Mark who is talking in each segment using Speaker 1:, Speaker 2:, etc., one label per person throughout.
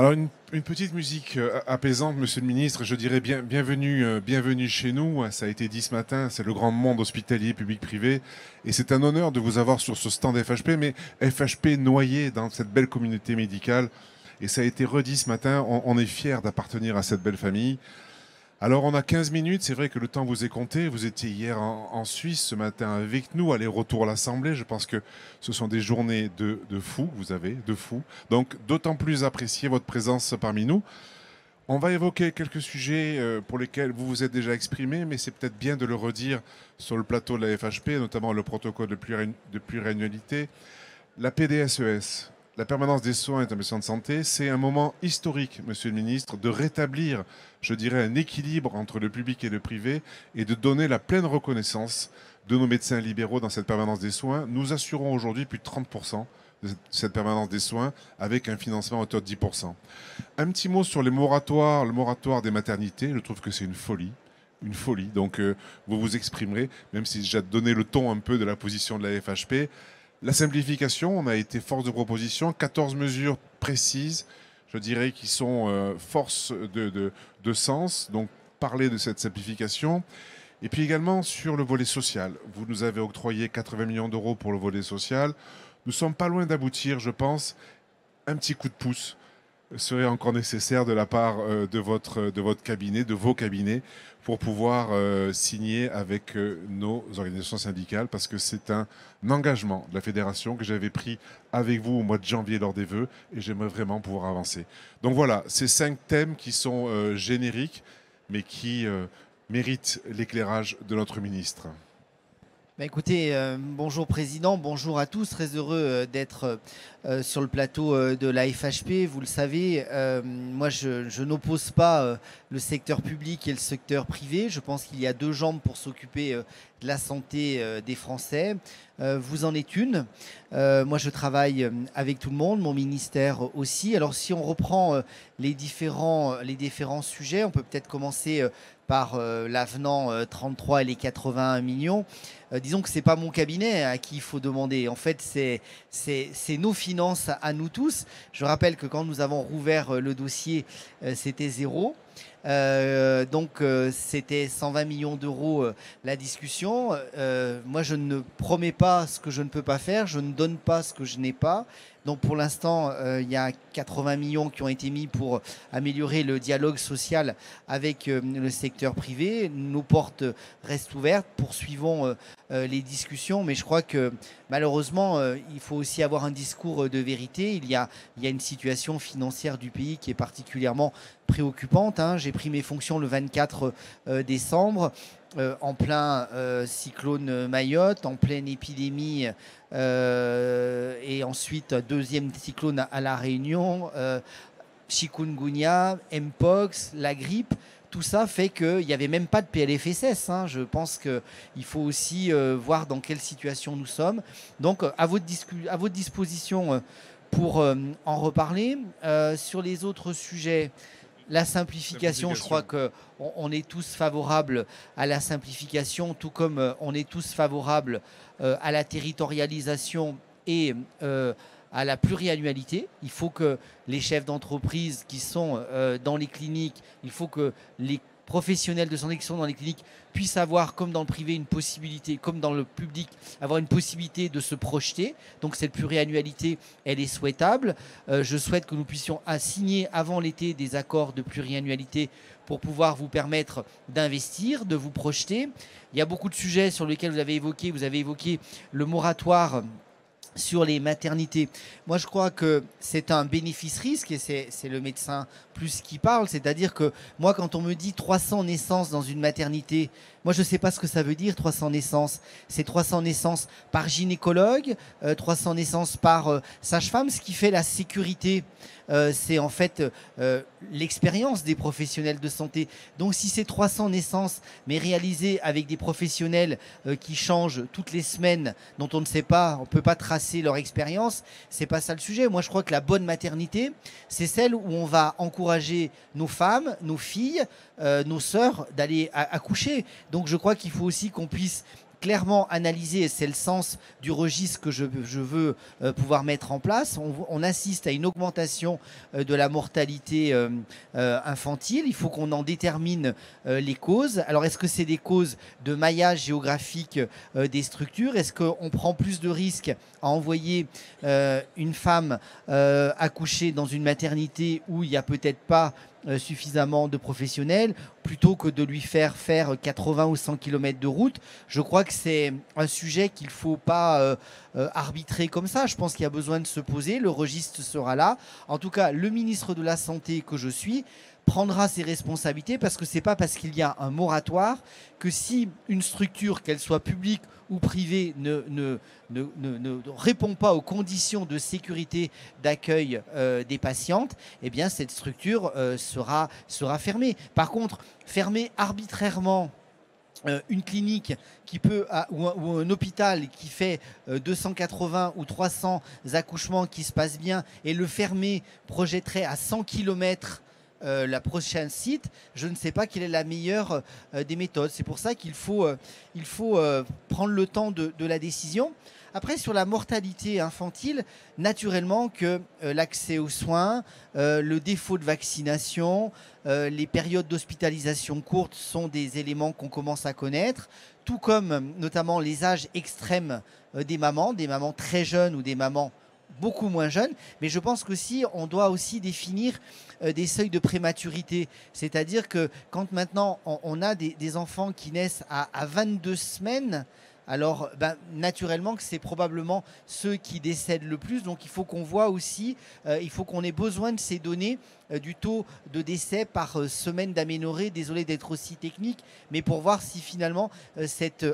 Speaker 1: Alors une petite musique apaisante, Monsieur le Ministre, je dirais bienvenue, bienvenue chez nous. Ça a été dit ce matin, c'est le grand monde hospitalier public-privé et c'est un honneur de vous avoir sur ce stand FHP, mais FHP noyé dans cette belle communauté médicale. Et ça a été redit ce matin, on est fiers d'appartenir à cette belle famille. Alors on a 15 minutes, c'est vrai que le temps vous est compté. Vous étiez hier en Suisse, ce matin avec nous, aller-retour à l'Assemblée. Je pense que ce sont des journées de fous, vous avez, de fous. Donc d'autant plus apprécier votre présence parmi nous. On va évoquer quelques sujets pour lesquels vous vous êtes déjà exprimé, mais c'est peut-être bien de le redire sur le plateau de la FHP, notamment le protocole de pluriannualité, la PDSES. La permanence des soins et établissements de santé, c'est un moment historique, Monsieur le Ministre, de rétablir, je dirais, un équilibre entre le public et le privé et de donner la pleine reconnaissance de nos médecins libéraux dans cette permanence des soins. Nous assurons aujourd'hui plus de 30% de cette permanence des soins avec un financement à hauteur de 10%. Un petit mot sur les moratoires, le moratoire des maternités. Je trouve que c'est une folie. Une folie. Donc, vous vous exprimerez, même si j'ai donné le ton un peu de la position de la FHP. La simplification, on a été force de proposition, 14 mesures précises, je dirais, qui sont force de sens, donc parler de cette simplification. Et puis également sur le volet social, vous nous avez octroyé 80 millions d'euros pour le volet social. Nous sommes pas loin d'aboutir, je pense. Un petit coup de pouce serait encore nécessaire de la part de votre cabinet, de vos cabinets, pour pouvoir signer avec nos organisations syndicales, parce que c'est un engagement de la fédération que j'avais pris avec vous au mois de janvier lors des vœux, et j'aimerais vraiment pouvoir avancer. Donc voilà, ces 5 thèmes qui sont génériques, mais qui méritent l'éclairage de notre ministre.
Speaker 2: Bah écoutez, bonjour Président, bonjour à tous. Très heureux d'être sur le plateau de la FHP. Vous le savez, moi je n'oppose pas le secteur public et le secteur privé. Je pense qu'il y a deux jambes pour s'occuper de la santé des Français. Vous en êtes une. Moi je travaille avec tout le monde, mon ministère aussi. Alors si on reprend les différents sujets, on peut peut-être commencer par l'avenant 33 et les 81 millions. Disons que ce n'est pas mon cabinet à qui il faut demander. En fait, c'est nos finances à nous tous. Je rappelle que quand nous avons rouvert le dossier, c'était zéro. Donc c'était 120 millions d'euros la discussion. Moi je ne promets pas ce que je ne peux pas faire, je ne donne pas ce que je n'ai pas. Donc pour l'instant il y a 80 millions qui ont été mis pour améliorer le dialogue social avec le secteur privé. Nos portes restent ouvertes, poursuivons les discussions, mais je crois que malheureusement il faut aussi avoir un discours de vérité. Il y a une situation financière du pays qui est particulièrement préoccupante. J'ai pris mes fonctions le 24 décembre, en plein cyclone Mayotte, en pleine épidémie, et ensuite deuxième cyclone à La Réunion, chikungunya, Mpox, la grippe. Tout ça fait qu'il n'y avait même pas de PLFSS. Je pense qu'il faut aussi voir dans quelle situation nous sommes. Donc à votre disposition pour en reparler. Sur les autres sujets, la simplification, je crois qu'on est tous favorables à la simplification, tout comme on est tous favorables à la territorialisation et à la pluriannualité. Il faut que les chefs d'entreprise qui sont dans les cliniques, il faut que les professionnels de santé qui sont dans les cliniques puissent avoir, comme dans le privé, une possibilité, comme dans le public, avoir une possibilité de se projeter. Donc cette pluriannualité, elle est souhaitable. Je souhaite que nous puissions signer avant l'été des accords de pluriannualité pour pouvoir vous permettre d'investir, de vous projeter. Il y a beaucoup de sujets sur lesquels vous avez évoqué le moratoire sur les maternités. Moi, je crois que c'est un bénéfice-risque et c'est le médecin plus qui parle. C'est-à-dire que moi, quand on me dit 300 naissances dans une maternité, moi, je ne sais pas ce que ça veut dire, 300 naissances. C'est 300 naissances par gynécologue, 300 naissances par sage-femme. Ce qui fait la sécurité, c'est en fait l'expérience des professionnels de santé. Donc, si c'est 300 naissances, mais réalisées avec des professionnels qui changent toutes les semaines, dont on ne sait pas, on ne peut pas tracer leur expérience, c'est pas ça le sujet. Moi, je crois que la bonne maternité, c'est celle où on va encourager nos femmes, nos filles, nos sœurs d'aller accoucher. Donc je crois qu'il faut aussi qu'on puisse clairement analysé, et c'est le sens du registre que je veux pouvoir mettre en place. On assiste à une augmentation de la mortalité infantile. Il faut qu'on en détermine les causes. Alors, est-ce que c'est des causes de maillage géographique des structures? Est-ce qu'on prend plus de risques à envoyer une femme accoucher dans une maternité où il n'y a peut-être pas suffisamment de professionnels, plutôt que de lui faire 80 ou 100 km de route? Je crois que c'est un sujet qu'il ne faut pas arbitrer comme ça. Je pense qu'il y a besoin de se poser. Le registre sera là. En tout cas, le ministre de la Santé que je suis prendra ses responsabilités, parce que ce n'est pas parce qu'il y a un moratoire que si une structure, qu'elle soit publique ou privée, ne répond pas aux conditions de sécurité d'accueil des patientes, eh bien cette structure sera fermée. Par contre, fermer arbitrairement une clinique ou un hôpital qui fait 280 ou 300 accouchements qui se passent bien, et le fermer projetterait à 100 km la prochaine site, je ne sais pas quelle est la meilleure des méthodes. C'est pour ça qu'il faut prendre le temps de la décision. Après, sur la mortalité infantile, naturellement que l'accès aux soins, le défaut de vaccination, les périodes d'hospitalisation courtes sont des éléments qu'on commence à connaître, tout comme notamment les âges extrêmes des mamans très jeunes ou des mamans beaucoup moins jeunes. Mais je pense qu'aussi, on doit aussi définir des seuils de prématurité. C'est-à-dire que quand maintenant on a des enfants qui naissent à 22 semaines, alors naturellement que c'est probablement ceux qui décèdent le plus. Donc il faut qu'on voit aussi, il faut qu'on ait besoin de ces données du taux de décès par semaine d'aménorrhée. Désolé d'être aussi technique, mais pour voir si finalement cette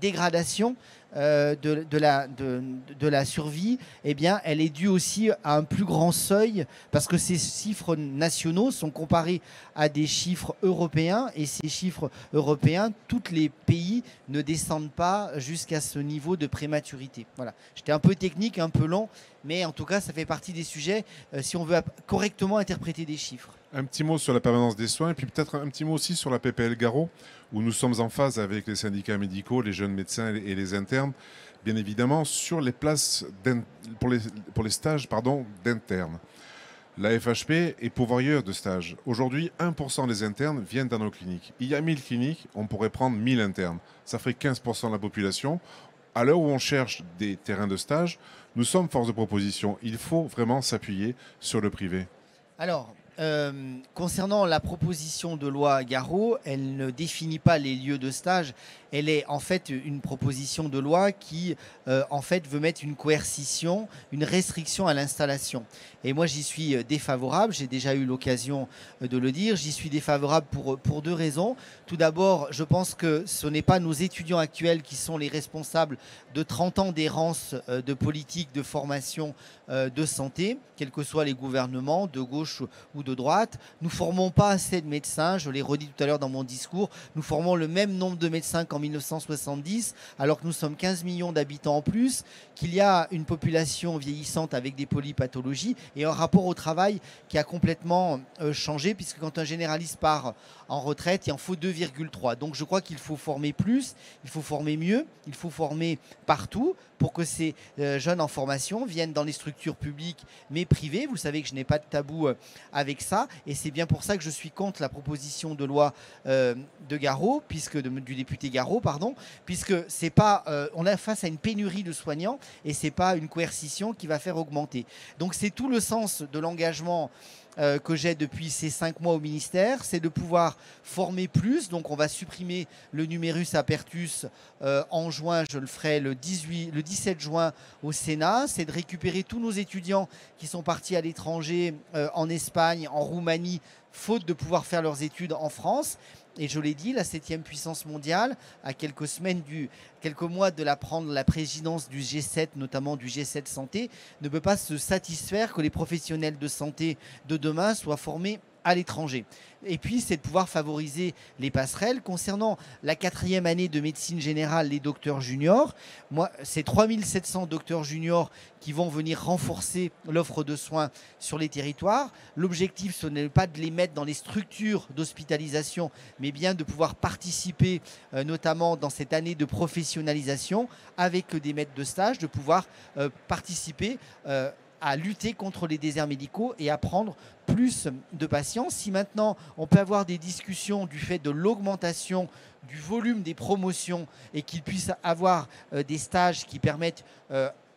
Speaker 2: dégradation de la survie, eh bien, elle est due aussi à un plus grand seuil, parce que ces chiffres nationaux sont comparés à des chiffres européens, et ces chiffres européens, tous les pays ne descendent pas jusqu'à ce niveau de prématurité. Voilà. J'étais un peu technique, un peu long, mais en tout cas, ça fait partie des sujets si on veut correctement interpréter des chiffres.
Speaker 1: Un petit mot sur la permanence des soins, et puis peut-être un petit mot aussi sur la PPL Garot, où nous sommes en phase avec les syndicats médicaux, les jeunes médecins et les internes, bien évidemment, sur les places pour les stages d'internes. La FHP est pourvoyeur de stages. Aujourd'hui, 1% des internes viennent dans nos cliniques. Il y a 1000 cliniques, on pourrait prendre 1000 internes. Ça ferait 15% de la population. À l'heure où on cherche des terrains de stage, nous sommes force de proposition. Il faut vraiment s'appuyer sur le privé.
Speaker 2: Alors, concernant la proposition de loi Garot, elle ne définit pas les lieux de stage. Elle est en fait une proposition de loi qui en fait veut mettre une coercition, une restriction à l'installation. Et moi j'y suis défavorable, j'ai déjà eu l'occasion de le dire. J'y suis défavorable pour deux raisons. Tout d'abord, je pense que ce n'est pas nos étudiants actuels qui sont les responsables de 30 ans d'errance de politique de formation de santé, quels que soient les gouvernements, de gauche ou de droite. Nous ne formons pas assez de médecins, je l'ai redit tout à l'heure dans mon discours, nous formons le même nombre de médecins qu'en 1970, alors que nous sommes 15 millions d'habitants en plus, qu'il y a une population vieillissante avec des polypathologies et un rapport au travail qui a complètement changé, puisque quand un généraliste part en retraite, il en faut 2,3. Donc je crois qu'il faut former plus, il faut former mieux, il faut former partout pour que ces jeunes en formation viennent dans les structures publiques mais privées. Vous savez que je n'ai pas de tabou avec ça, et c'est bien pour ça que je suis contre la proposition de loi de Garot, du député Garot, puisque c'est pas, on est face à une pénurie de soignants et c'est pas une coercition qui va faire augmenter. Donc c'est tout le sens de l'engagement que j'ai depuis ces 5 mois au ministère, c'est de pouvoir former plus. Donc on va supprimer le numerus apertus en juin, je le ferai le 17 juin au Sénat. C'est de récupérer tous nos étudiants qui sont partis à l'étranger, en Espagne, en Roumanie, faute de pouvoir faire leurs études en France. Et je l'ai dit, la 7e puissance mondiale, à quelques mois de prendre la présidence du G7, notamment du G7 Santé, ne peut pas se satisfaire que les professionnels de santé de demain soient formés à l'étranger. Et puis, c'est de pouvoir favoriser les passerelles. Concernant la 4e année de médecine générale, les docteurs juniors, moi, c'est 3700 docteurs juniors qui vont venir renforcer l'offre de soins sur les territoires. L'objectif, ce n'est pas de les mettre dans les structures d'hospitalisation, mais bien de pouvoir participer, notamment dans cette année de professionnalisation, avec des maîtres de stage, de pouvoir participer à lutter contre les déserts médicaux et à prendre plus de patients. Si maintenant on peut avoir des discussions du fait de l'augmentation du volume des promotions et qu'ils puissent avoir des stages qui permettent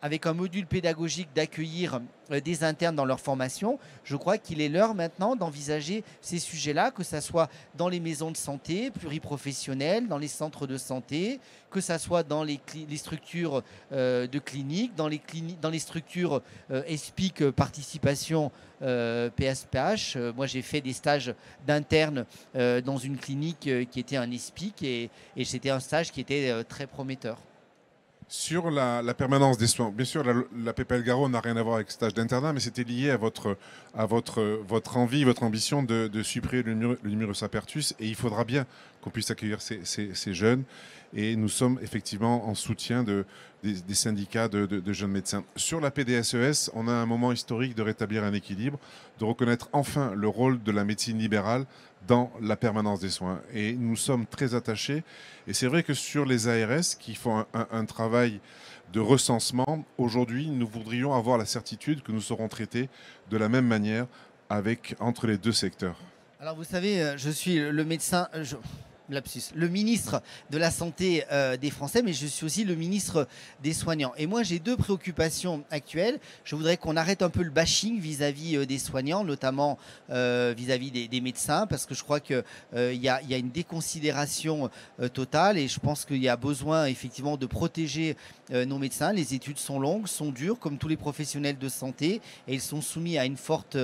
Speaker 2: avec un module pédagogique d'accueillir des internes dans leur formation, je crois qu'il est l'heure maintenant d'envisager ces sujets-là, que ce soit dans les maisons de santé pluriprofessionnelles, dans les centres de santé, que ce soit dans les structures de cliniques, dans les structures ESPIC, participation PSPH. Moi, j'ai fait des stages d'interne dans une clinique qui était un ESPIC et c'était un stage qui était très prometteur.
Speaker 1: Sur la permanence des soins, bien sûr, la PPL Garot n'a rien à voir avec ce stage d'internat, mais c'était lié à votre envie, votre ambition de supprimer le numerus apertus. Et il faudra bien qu'on puisse accueillir ces jeunes. Et nous sommes effectivement en soutien des syndicats de jeunes médecins. Sur la PDSES, on a un moment historique de rétablir un équilibre, de reconnaître enfin le rôle de la médecine libérale dans la permanence des soins. Et nous sommes très attachés. Et c'est vrai que sur les ARS qui font un travail de recensement, aujourd'hui, nous voudrions avoir la certitude que nous serons traités de la même manière entre les deux secteurs.
Speaker 2: Alors vous savez, je suis le médecin... le ministre de la Santé des Français, mais je suis aussi le ministre des soignants. Et moi, j'ai deux préoccupations actuelles. Je voudrais qu'on arrête un peu le bashing vis-à-vis des soignants, notamment vis-à-vis des médecins, parce que je crois qu'il y a une déconsidération totale et je pense qu'il y a besoin effectivement de protéger nos médecins. Les études sont longues, sont dures, comme tous les professionnels de santé, et ils sont soumis à une forte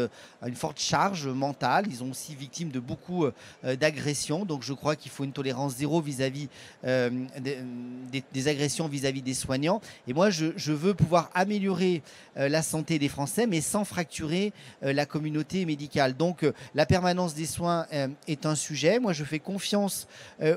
Speaker 2: charge mentale. Ils sont aussi victimes de beaucoup d'agressions. Donc je crois qu'il faut une tolérance zéro vis-à-vis des agressions vis-à-vis des soignants. Et moi, je veux pouvoir améliorer la santé des Français, mais sans fracturer la communauté médicale. Donc, la permanence des soins est un sujet. Moi, je fais confiance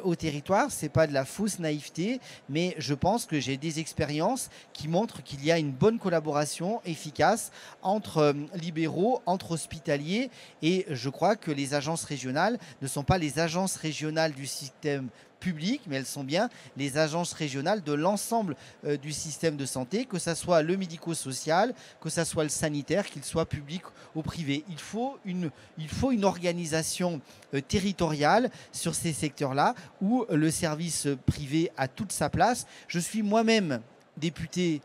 Speaker 2: au territoire. Ce n'est pas de la fausse naïveté, mais je pense que j'ai des expériences qui montrent qu'il y a une bonne collaboration efficace entre libéraux, entre hospitaliers, et je crois que les agences régionales ne sont pas les agences régionales du système public, mais elles sont bien les agences régionales de l'ensemble du système de santé, que ce soit le médico-social, que ce soit le sanitaire, qu'il soit public ou privé. Il faut une organisation territoriale sur ces secteurs-là où le service privé a toute sa place. Je suis moi-même député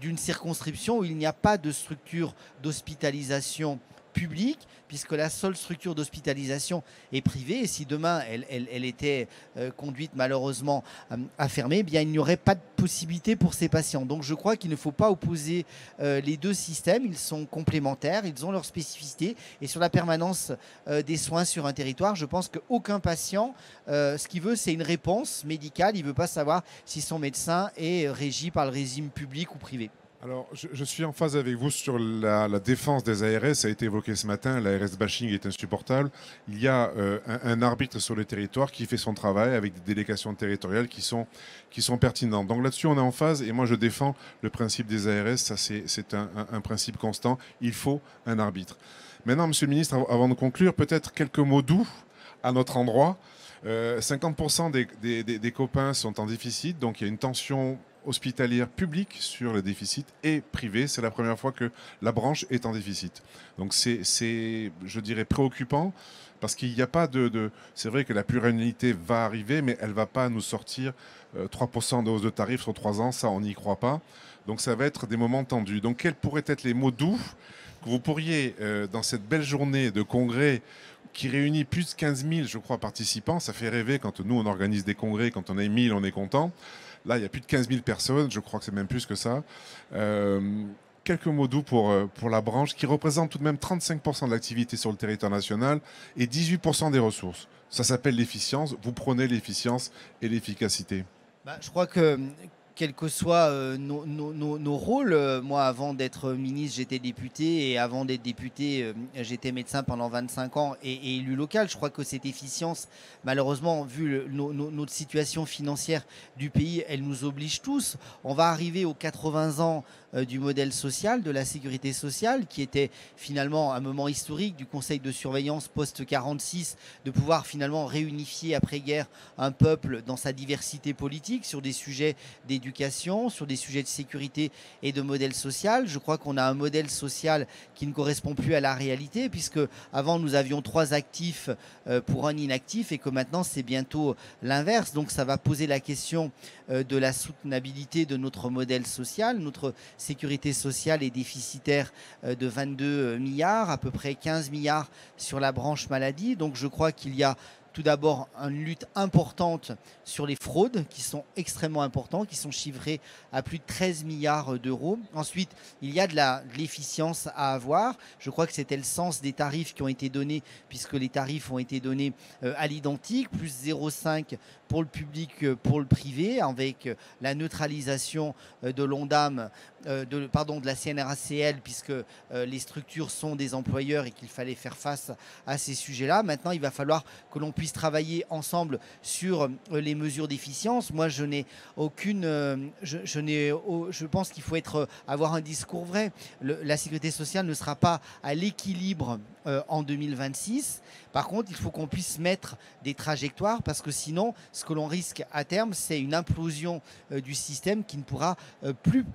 Speaker 2: d'une circonscription où il n'y a pas de structure d'hospitalisation publique, puisque la seule structure d'hospitalisation est privée, et si demain elle était conduite malheureusement à fermer, eh bien il n'y aurait pas de possibilité pour ces patients. Donc je crois qu'il ne faut pas opposer les deux systèmes, ils sont complémentaires, ils ont leurs spécificités, et sur la permanence des soins sur un territoire, je pense qu'aucun patient, ce qu'il veut, c'est une réponse médicale, il ne veut pas savoir si son médecin est régi par le régime public ou privé.
Speaker 1: Alors, je suis en phase avec vous sur la défense des ARS. Ça a été évoqué ce matin. L'ARS bashing est insupportable. Il y a un arbitre sur le territoire qui fait son travail avec des délégations territoriales qui sont pertinentes. Donc là-dessus, on est en phase. Et moi, je défends le principe des ARS. Ça, c'est un principe constant. Il faut un arbitre. Maintenant, Monsieur le Ministre, avant de conclure, peut-être quelques mots doux à notre endroit. 50% des copains sont en déficit. Donc, il y a une tension hospitalière publique sur le déficit et privé. C'est la première fois que la branche est en déficit. Donc c'est je dirais, préoccupant parce qu'il n'y a pas C'est vrai que la pluriannualité va arriver, mais elle ne va pas nous sortir 3% de hausse de tarifs sur 3 ans. Ça, on n'y croit pas. Donc ça va être des moments tendus. Donc quels pourraient être les mots doux que vous pourriez, dans cette belle journée de congrès qui réunit plus de 15 000, je crois, participants. Ça fait rêver quand nous, on organise des congrès. Quand on est 1000, on est content. Là, il y a plus de 15 000 personnes. Je crois que c'est même plus que ça. Quelques mots doux pour la branche qui représente tout de même 35% de l'activité sur le territoire national et 18% des ressources. Ça s'appelle l'efficience. Vous prenez l'efficience et l'efficacité.
Speaker 2: Je crois que quels que soient nos rôles. Moi, avant d'être ministre, j'étais député, et avant d'être député, j'étais médecin pendant 25 ans et élu local. Je crois que cette efficience, malheureusement, vu notre situation financière du pays, elle nous oblige tous. On va arriver aux 80 ans du modèle social, de la sécurité sociale, qui était finalement un moment historique du Conseil de surveillance post-46, de pouvoir finalement réunifier après-guerre un peuple dans sa diversité politique sur des sujets d'éducation, sur des sujets de sécurité et de modèle social. Je crois qu'on a un modèle social qui ne correspond plus à la réalité, puisque avant nous avions 3 actifs pour un inactif, et que maintenant c'est bientôt l'inverse. Donc ça va poser la question de la soutenabilité de notre modèle social. Notre sécurité sociale est déficitaire de 22 milliards, à peu près 15 milliards sur la branche maladie. Donc je crois qu'il y a tout d'abord une lutte importante sur les fraudes, qui sont extrêmement importantes, qui sont chiffrées à plus de 13 milliards d'euros. Ensuite, il y a de l'efficience à avoir. Je crois que c'était le sens des tarifs qui ont été donnés, puisque les tarifs ont été donnés à l'identique, plus 0,5 pour le public, pour le privé, avec la neutralisation de l'ONDAM, de la CNRACL, puisque les structures sont des employeurs et qu'il fallait faire face à ces sujets-là. Maintenant, il va falloir que l'on puisse travailler ensemble sur les mesures d'efficience. Moi, je n'ai aucune... je pense qu'il faut avoir un discours vrai. La sécurité sociale ne sera pas à l'équilibre en 2026. Par contre, il faut qu'on puisse mettre des trajectoires, parce que sinon, ce que l'on risque à terme, c'est une implosion du système qui ne pourra plus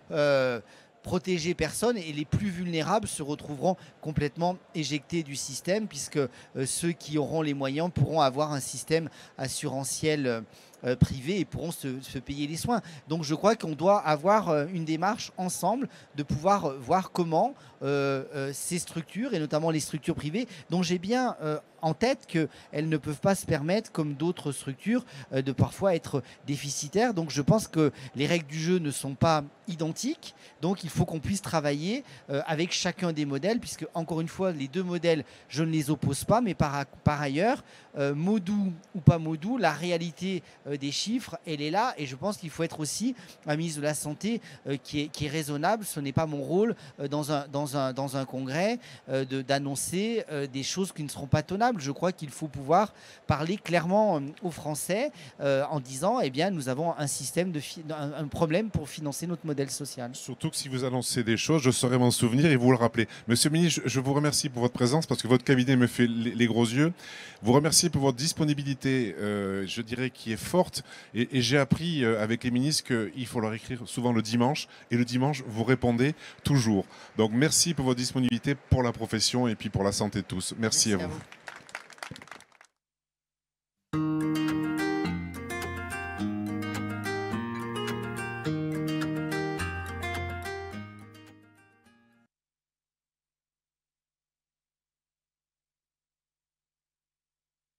Speaker 2: protéger personne, et les plus vulnérables se retrouveront complètement éjectés du système, puisque ceux qui auront les moyens pourront avoir un système assurantiel privé et pourront se payer les soins. Donc je crois qu'on doit avoir une démarche ensemble, de pouvoir voir comment ces structures, et notamment les structures privées, dont j'ai bien en tête qu'elles ne peuvent pas se permettre, comme d'autres structures, de parfois être déficitaires. Donc je pense que les règles du jeu ne sont pas identiques. Donc il faut qu'on puisse travailler avec chacun des modèles, puisque, encore une fois, les 2 modèles, je ne les oppose pas, mais par ailleurs, mot doux ou pas mot doux, la réalité des chiffres, elle est là. Et je pense qu'il faut être aussi un ministre de la Santé qui est raisonnable. Ce n'est pas mon rôle dans un congrès d'annoncer des choses qui ne seront pas tenables. Je crois qu'il faut pouvoir parler clairement aux Français en disant, eh bien, nous avons un problème pour financer notre modèle social.
Speaker 1: Surtout que si vous annoncez des choses, je saurai m'en souvenir et vous le rappeler. Monsieur le ministre, je vous remercie pour votre présence, parce que votre cabinet me fait les gros yeux. Vous remercie pour votre disponibilité, je dirais, qui est forte. Et j'ai appris avec les ministres qu'il faut leur écrire souvent le dimanche. Et le dimanche, vous répondez toujours. Donc merci pour votre disponibilité, pour la profession et puis pour la santé de tous. Merci à vous.